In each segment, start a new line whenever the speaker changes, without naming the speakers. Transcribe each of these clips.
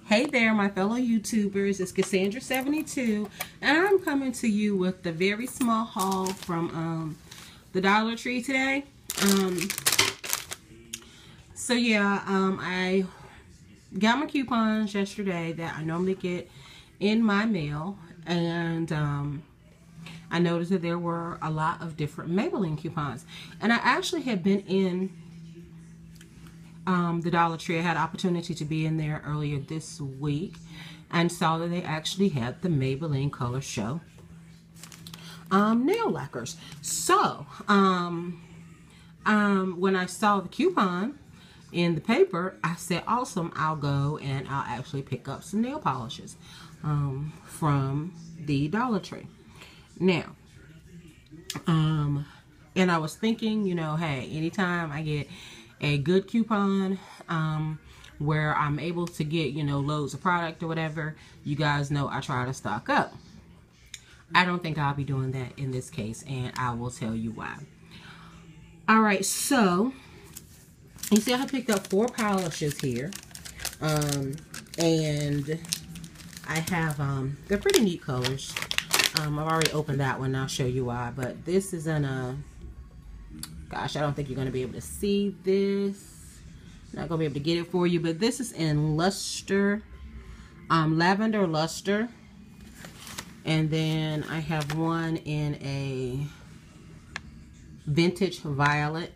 Hey there, my fellow YouTubers. It's Cassandra72, and I'm coming to you with the very small haul from the Dollar Tree today. I got my coupons yesterday that I normally get in my mail, and I noticed that there were a lot of different Maybelline coupons, and I actually had been in the Dollar Tree. I had opportunity to be in there earlier this week and saw that they actually had the Maybelline Color Show nail lacquers. So when I saw the coupon in the paper, I said, awesome, I'll go and I'll actually pick up some nail polishes from the Dollar Tree. Now, and I was thinking, you know, hey, anytime I get a good coupon where I'm able to get, you know, loads of product or whatever, you guys know I try to stock up. I don't think I'll be doing that in this case, and I will tell you why. All right, so you see I picked up 4 polishes here, and I have they're pretty neat colors. I've already opened that one, I'll show you why, but this is in a, gosh, I don't think you're going to be able to see this. Not going to be able to get it for you, but this is in Luster, Lavender Luster. And then I have one in a Vintage Violet.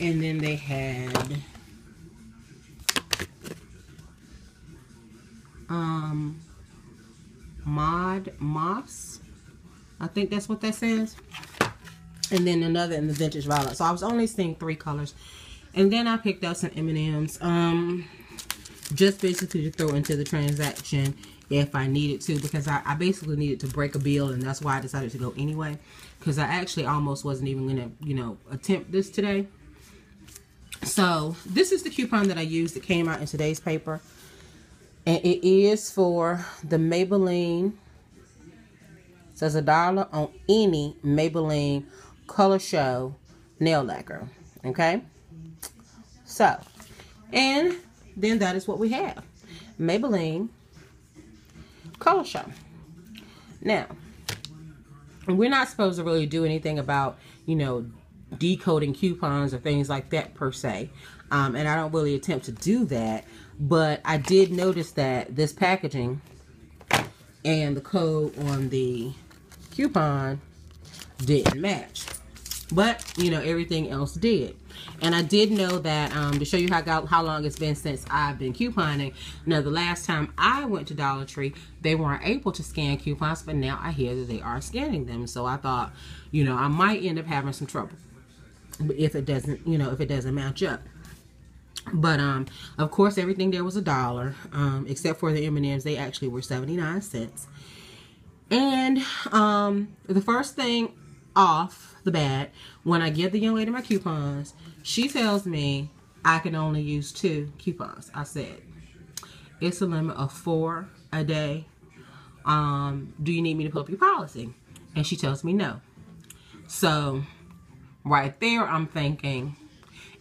And then they had Mod Moss. I think that's what that says. And then another in the Vintage Violet. So I was only seeing 3 colors. And then I picked up some M&Ms. Just basically to throw into the transaction if I needed to. Because I basically needed to break a bill. And that's why I decided to go anyway. Because I actually almost wasn't even going to, you know, attempt this today. So this is the coupon that I used that came out in today's paper. And it is for the Maybelline. It says $1 on any Maybelline Color Show nail lacquer. Okay, so, and then that is what we have, Maybelline Color Show. Now, we're not supposed to really do anything about, you know, decoding coupons or things like that per se, and I don't really attempt to do that, but I did notice that this packaging and the code on the coupon didn't match, but you know, everything else did. And I did know that to show you how long it's been since I've been couponing. Now, the last time I went to Dollar Tree, they weren't able to scan coupons, but now I hear that they are scanning them. So I thought, you know, I might end up having some trouble if it doesn't, you know, if it doesn't match up. But of course, everything there was $1, except for the M&Ms. They actually were 79 cents. And the first thing off the bat, when I give the young lady my coupons, she tells me I can only use 2 coupons. I said, it's a limit of 4 a day. Do you need me to pull up your policy? And she tells me no. So right there, I'm thinking,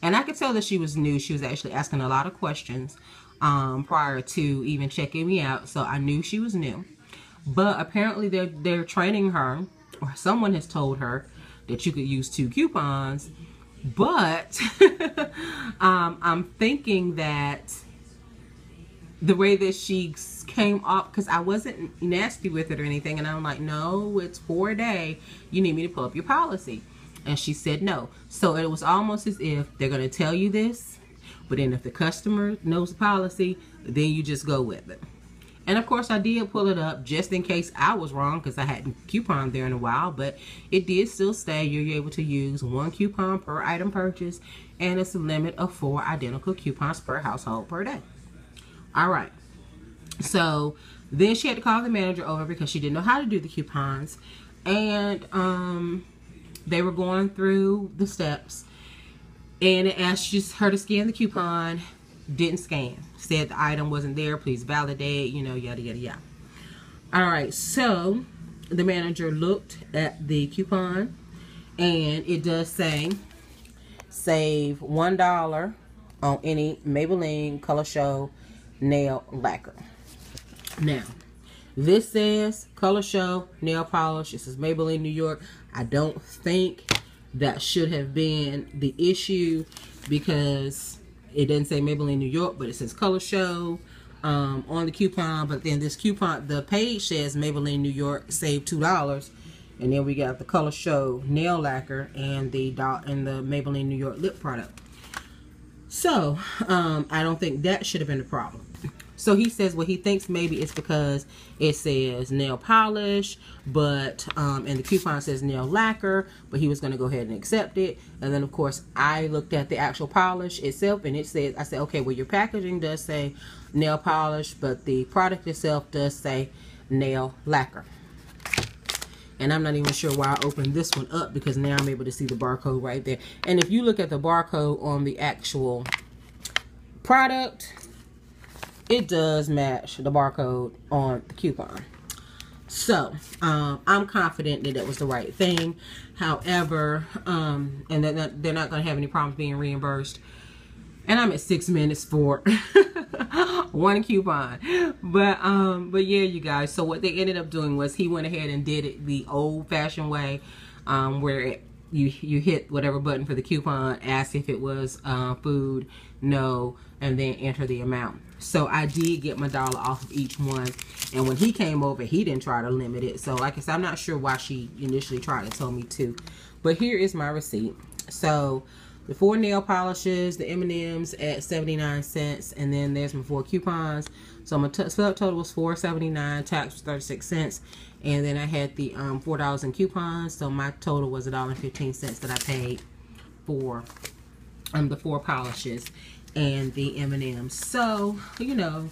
and I could tell that she was new. She was actually asking a lot of questions prior to even checking me out. So I knew she was new. But apparently they're training her, or someone has told her that you could use 2 coupons. But I'm thinking that the way that she came up, because I wasn't nasty with it or anything, and I'm like, no, it's 4 a day. You need me to pull up your policy. And she said no. So it was almost as if they're going to tell you this, but then if the customer knows the policy, then you just go with it. And of course, I did pull it up just in case I was wrong, because I hadn't couponed there in a while. But it did still say you're able to use 1 coupon per item purchase, and it's a limit of 4 identical coupons per household per day. All right. So then she had to call the manager over because she didn't know how to do the coupons, and they were going through the steps, and it asked her to scan the coupon. Didn't scan. Said the item wasn't there. Please validate. You know, yada yada yada. All right. So the manager looked at the coupon, and it does say save $1 on any Maybelline Color Show nail lacquer. Now, this says Color Show nail polish. This is Maybelline New York. I don't think that should have been the issue because it didn't say Maybelline New York, but it says Color Show on the coupon. But then this coupon, the page says Maybelline New York, save $2. And then we got the Color Show nail lacquer and the Maybelline New York lip product. So I don't think that should have been the problem. So he says what he thinks maybe it's because it says nail polish, but and the coupon says nail lacquer, but he was going to go ahead and accept it. And then of course I looked at the actual polish itself, and it says, I said, okay, well your packaging does say nail polish, but the product itself does say nail lacquer. And I'm not even sure why I opened this one up, because now I'm able to see the barcode right there. And if you look at the barcode on the actual product, it does match the barcode on the coupon. So I'm confident that it was the right thing. However, and that they're not going to have any problems being reimbursed. And I'm at 6 minutes for one coupon. But yeah, you guys. So what they ended up doing was he went ahead and did it the old-fashioned way, where you hit whatever button for the coupon, ask if it was food, no, and then enter the amount. So I did get my $1 off of each one. And when he came over, he didn't try to limit it. So like I said, I'm not sure why she initially tried to tell me to. But here is my receipt. So the 4 nail polishes, the M&Ms at 79 cents, and then there's my 4 coupons. So my total was $4.79, tax was 36 cents, and then I had the $4 in coupons. So my total was $1.15 that I paid for the 4 polishes and the M&Ms. So, you know,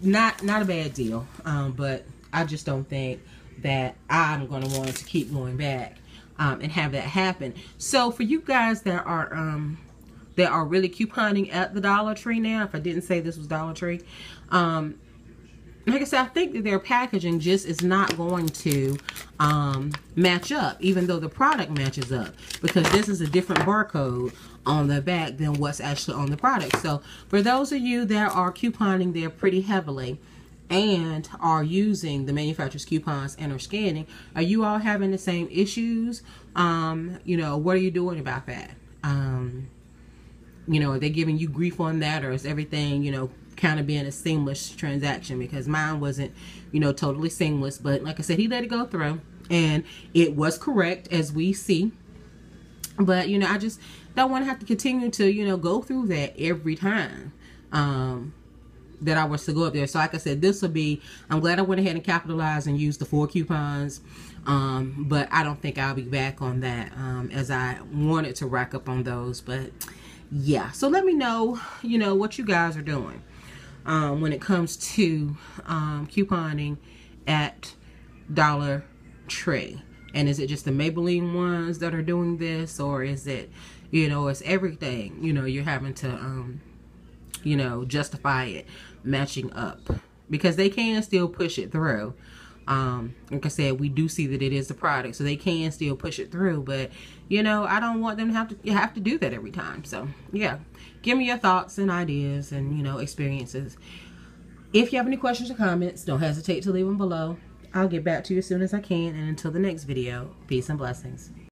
not a bad deal, but I just don't think that I'm going to want to keep going back and have that happen. So for you guys that are really couponing at the Dollar Tree now, if I didn't say this was Dollar Tree, like I said, I think that their packaging just is not going to match up, even though the product matches up, because this is a different barcode on the back than what's actually on the product. So for those of you that are couponing there pretty heavily and are using the manufacturer's coupons and are scanning, are you all having the same issues? You know, what are you doing about that? You know, are they giving you grief on that, or is everything, you know, kind of being a seamless transaction? Because mine wasn't, you know, totally seamless, but like I said, he let it go through and it was correct, as we see. But, you know, I just don't want to have to continue to, you know, go through that every time that I was to go up there. So like I said, this will be, I'm glad I went ahead and capitalized and used the 4 coupons. But I don't think I'll be back on that as I wanted to rack up on those. But yeah, so let me know, you know, what you guys are doing when it comes to couponing at Dollar Tree. And is it just the Maybelline ones that are doing this, or is it, you know, it's everything, you know, you're having to, you know, justify it matching up, because they can still push it through. Like I said, we do see that it is the product, so they can still push it through, but, you know, I don't want them to have to do that every time. So yeah, give me your thoughts and ideas and, you know, experiences. If you have any questions or comments, don't hesitate to leave them below. I'll get back to you as soon as I can, and until the next video, peace and blessings.